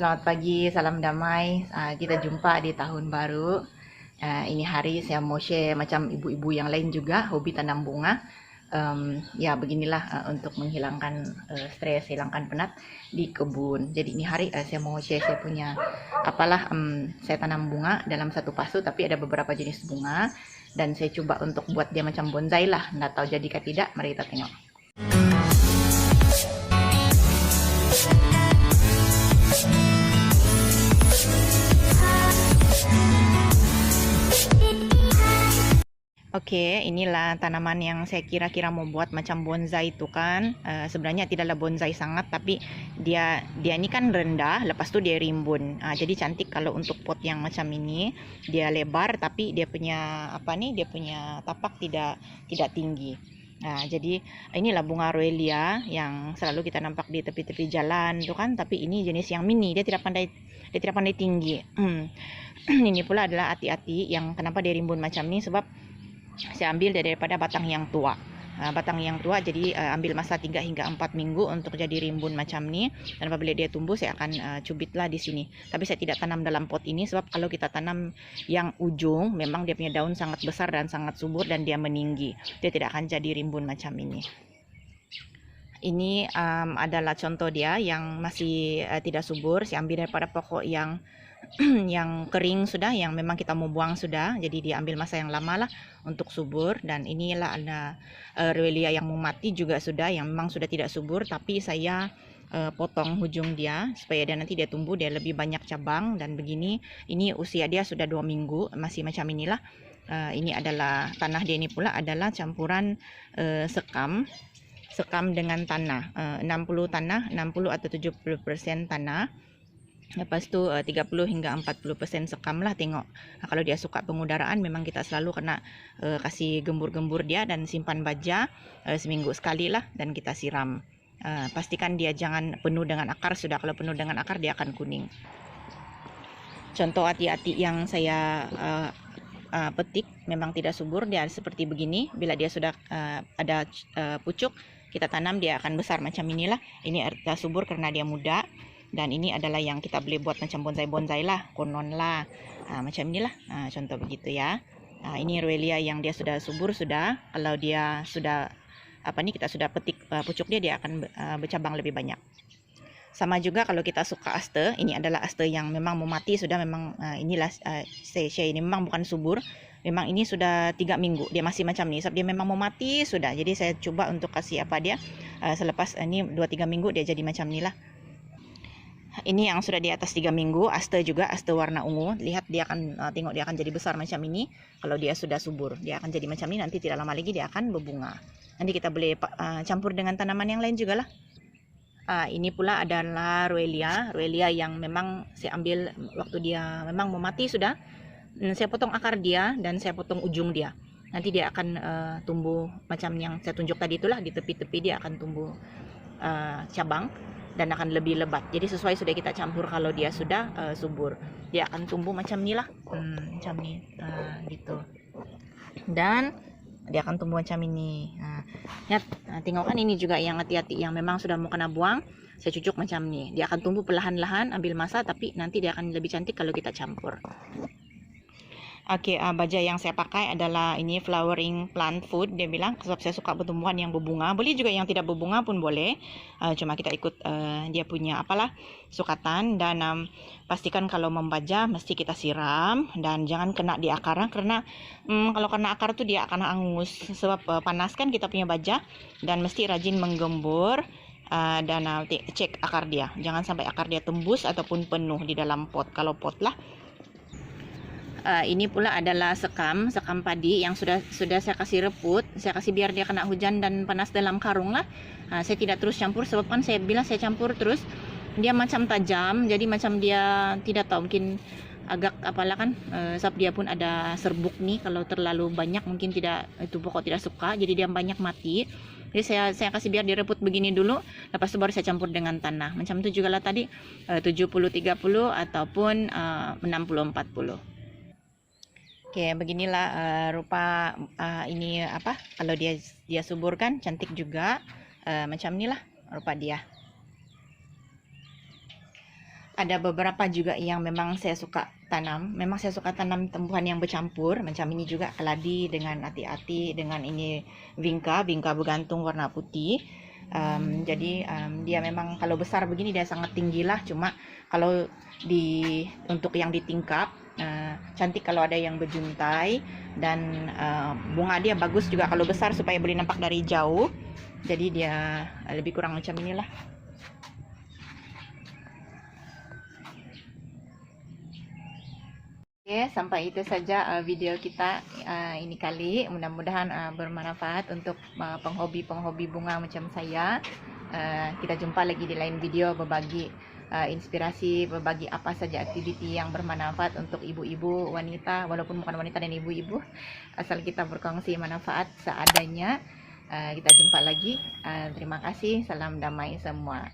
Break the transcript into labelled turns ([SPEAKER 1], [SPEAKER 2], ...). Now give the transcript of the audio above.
[SPEAKER 1] Selamat pagi, salam damai. Kita jumpa di tahun baru. Ini hari saya mau share macam ibu-ibu yang lain juga hobi tanam bunga. Ya beginilah untuk menghilangkan stres, hilangkan penat di kebun. Jadi ini hari saya mau share saya punya saya tanam bunga dalam satu pasu, tapi ada beberapa jenis bunga dan saya coba untuk buat dia macam bonsai lah. Nggak tahu jadi kah tidak, mari kita tengok. Oke, inilah tanaman yang saya kira-kira mau buat macam bonsai itu kan. Sebenarnya tidaklah bonsai sangat, tapi dia ini kan rendah, lepas tu dia rimbun. Jadi cantik kalau untuk pot yang macam ini. Dia lebar, tapi dia punya dia punya tapak tidak tinggi. Jadi inilah bunga Roelia yang selalu kita nampak di tepi-tepi jalan tuh kan. Tapi ini jenis yang mini, dia tidak pandai tinggi. Ini pula adalah ati-ati yang kenapa dia rimbun macam ini, sebab saya ambil daripada batang yang tua. Jadi ambil masa 3 hingga 4 minggu untuk jadi rimbun macam ni, dan apabila dia tumbuh saya akan cubitlah di sini. Tapi saya tidak tanam dalam pot ini sebab kalau kita tanam yang ujung memang dia punya daun sangat besar dan sangat subur dan dia meninggi. Dia tidak akan jadi rimbun macam ini. Ini adalah contoh dia yang masih tidak subur. Saya ambil daripada pokok yang yang kering sudah, yang memang kita mau buang sudah, jadi dia ambil masa yang lama lah untuk subur. Dan inilah ada Roelia yang mau mati juga sudah, yang memang sudah tidak subur, tapi saya potong hujung dia supaya dia nanti dia tumbuh, dia lebih banyak cabang. Dan begini, ini usia dia sudah 2 minggu, masih macam inilah. Ini adalah tanah dia, ini pula adalah campuran sekam dengan tanah, 60 atau 70% tanah. Lepas tu 30 hingga 40% sekam lah, tengok. Kalau dia suka pengudaraan, memang kita selalu kena kasih gembur-gembur dia dan simpan baja seminggu sekali lah, dan kita siram. Pastikan dia jangan penuh dengan akar sudah. Kalau penuh dengan akar dia akan kuning. Contoh ati-ati yang saya petik memang tidak subur, dia seperti begini. Bila dia sudah ada pucuk, kita tanam, dia akan besar macam inilah. Ini artinya subur karena dia muda. Dan ini adalah yang kita boleh buat macam bonsai-bonsai lah, konon lah. Macam inilah, contoh begitu ya. Ini Roelia yang dia sudah subur sudah. Kalau dia sudah kita sudah petik pucuk dia akan bercabang lebih banyak. Sama juga kalau kita suka aster, ini adalah aster yang memang mau mati sudah. Memang inilah ini memang bukan subur. Memang ini sudah 3 minggu dia masih macam ni, sebab dia memang mau mati sudah. Jadi saya coba untuk kasih dia selepas ini 2-3 minggu dia jadi macam ni lah. Ini yang sudah di atas 3 minggu, aster juga, aster warna ungu. Lihat dia akan, tengok dia akan jadi besar macam ini. Kalau dia sudah subur, dia akan jadi macam ini. Nanti tidak lama lagi dia akan berbunga. Nanti kita boleh campur dengan tanaman yang lain juga lah. Ini pula adalah Roelia yang memang saya ambil waktu dia memang mau mati sudah. Saya potong akar dia dan saya potong ujung dia. Nanti dia akan tumbuh macam yang saya tunjuk tadi itulah, di tepi-tepi dia akan tumbuh cabang dan akan lebih lebat. Jadi sesuai sudah kita campur. Kalau dia sudah subur, dia akan tumbuh macam ni lah, macam ni gitu. Dan dia akan tumbuh macam ini. Lihat, tengok kan ini juga yang hati-hati yang memang sudah mau kena buang. Saya cucuk macam ni. Dia akan tumbuh perlahan-lahan, ambil masa, tapi nanti dia akan lebih cantik kalau kita campur. Oke, baja yang saya pakai adalah ini flowering plant food, dia bilang, sebab saya suka pertumbuhan yang berbunga. Boleh juga yang tidak berbunga pun boleh. Cuma kita ikut dia punya sukatan. Dan pastikan kalau membaja mesti kita siram dan jangan kena di akar, karena kalau kena akar tu dia akan hangus sebab panas kan kita punya baja. Dan mesti rajin menggembur dan cek akar dia. Jangan sampai akar dia tembus ataupun penuh di dalam pot. Kalau pot lah. Ini pula adalah sekam padi yang sudah saya kasih reput. Saya kasih biar dia kena hujan dan panas dalam karung lah. Saya tidak terus campur sebab kan saya bilang saya campur terus dia macam tajam. Jadi macam dia tidak tahu, mungkin agak kan sebab dia pun ada serbuk nih. Kalau terlalu banyak mungkin tidak, itu pokok tidak suka, jadi dia banyak mati. Jadi saya kasih biar direput begini dulu, lepas itu baru saya campur dengan tanah. Macam itu juga lah tadi 70-30 ataupun 60-40. Oke, beginilah rupa ini kalau dia subur kan cantik juga, macam inilah rupa dia. Ada beberapa juga yang memang saya suka tanam. Memang saya suka tanam tumbuhan yang bercampur. Macam ini juga keladi dengan ati-ati, dengan ini vinca bergantung warna putih. Jadi dia memang kalau besar begini dia sangat tinggi lah. Cuma kalau untuk yang ditingkap cantik kalau ada yang berjuntai, dan bunga dia bagus juga kalau besar supaya boleh nampak dari jauh. Jadi dia lebih kurang macam inilah. Oke, sampai itu saja video kita ini kali. Mudah-mudahan bermanfaat untuk penghobi-penghobi bunga macam saya. Kita jumpa lagi di lain video, berbagi inspirasi, berbagi apa saja aktiviti yang bermanfaat untuk ibu-ibu, wanita, walaupun bukan wanita dan ibu-ibu. Asal kita berkongsi manfaat seadanya. Kita jumpa lagi. Terima kasih. Salam damai semua.